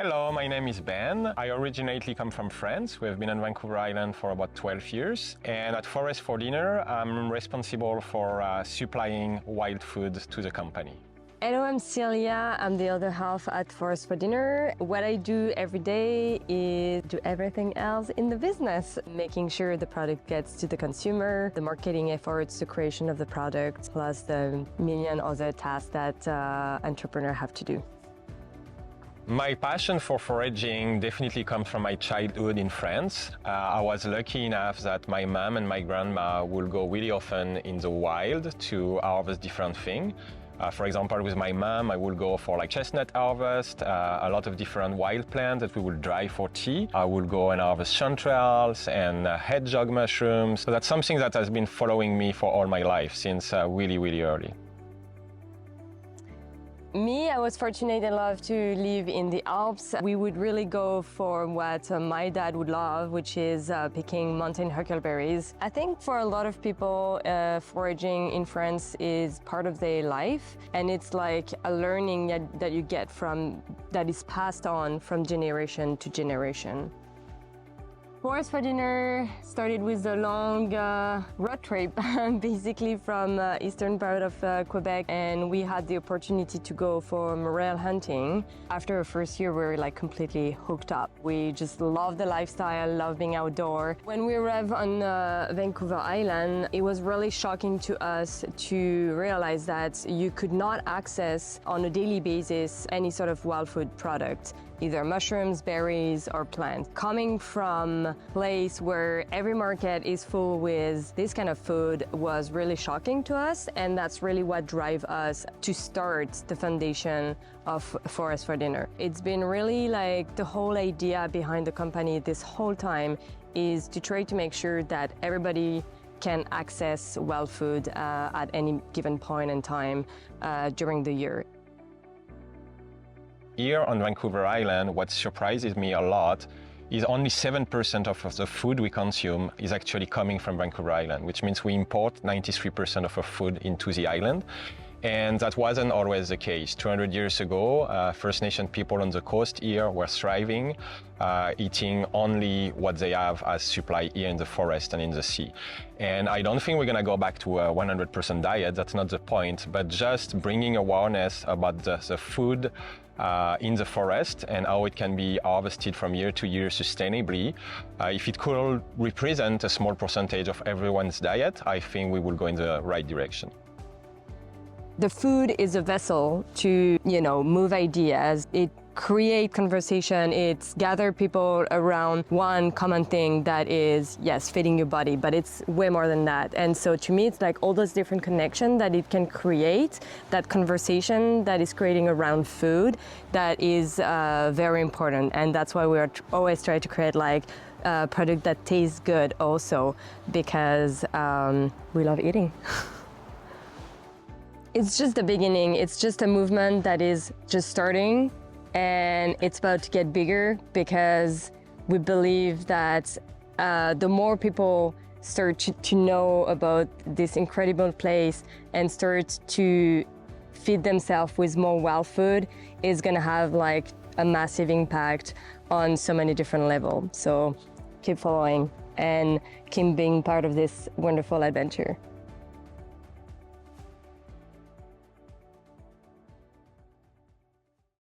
Hello, my name is Ben. I originally come from France. We have been on Vancouver Island for about 12 years. And at Forest for Dinner, I'm responsible for supplying wild food to the company. Hello, I'm Celia. I'm the other half at Forest for Dinner. What I do every day is do everything else in the business, making sure the product gets to the consumer, the marketing efforts, the creation of the product, plus the million other tasks that entrepreneurs have to do. My passion for foraging definitely comes from my childhood in France. I was lucky enough that my mom and my grandma would go really often in the wild to harvest different things. For example, with my mom, I will go for chestnut harvest, a lot of different wild plants that we will dry for tea. I will go and harvest chanterelles and hedgehog mushrooms. So that's something that has been following me for all my life since really, really early. Me, I was fortunate enough to live in the Alps. We would really go for what my dad would love, which is picking mountain huckleberries. I think for a lot of people, foraging in France is part of their life, and it's like a learning that you get that is passed on from generation to generation. Forest for Dinner started with a long road trip, basically from eastern part of Quebec, and we had the opportunity to go for morel hunting. After our first year, we were completely hooked up. We just loved the lifestyle, loved being outdoor. When we arrived on Vancouver Island, it was really shocking to us to realize that you could not access on a daily basis any sort of wild food product, either mushrooms, berries, or plants. Coming from a place where every market is full with this kind of food was really shocking to us, and that's really what drive us to start the foundation of Forest for Dinner. It's been really the whole idea behind the company this whole time is to try to make sure that everybody can access wild food at any given point in time during the year. Here on Vancouver Island, what surprises me a lot is only 7% of the food we consume is actually coming from Vancouver Island, which means we import 93% of our food into the island. And that wasn't always the case. 200 years ago, First Nation people on the coast here were thriving, eating only what they have as supply here in the forest and in the sea. And I don't think we're gonna go back to a 100% diet, that's not the point, but just bringing awareness about the food in the forest and how it can be harvested from year to year sustainably. If it could represent a small percentage of everyone's diet, I think we will go in the right direction. The food is a vessel to, move ideas. It create conversation. It's gather people around one common thing that is, yes, feeding your body, but it's way more than that. And so to me, it's all those different connections that it can create, that conversation that is creating around food that is very important. And that's why we are always trying to create a product that tastes good also, because we love eating. It's just the beginning. It's just a movement that is just starting, and it's about to get bigger because we believe that the more people start to know about this incredible place and start to feed themselves with more wild food, is gonna have a massive impact on so many different levels. So keep following and keep being part of this wonderful adventure.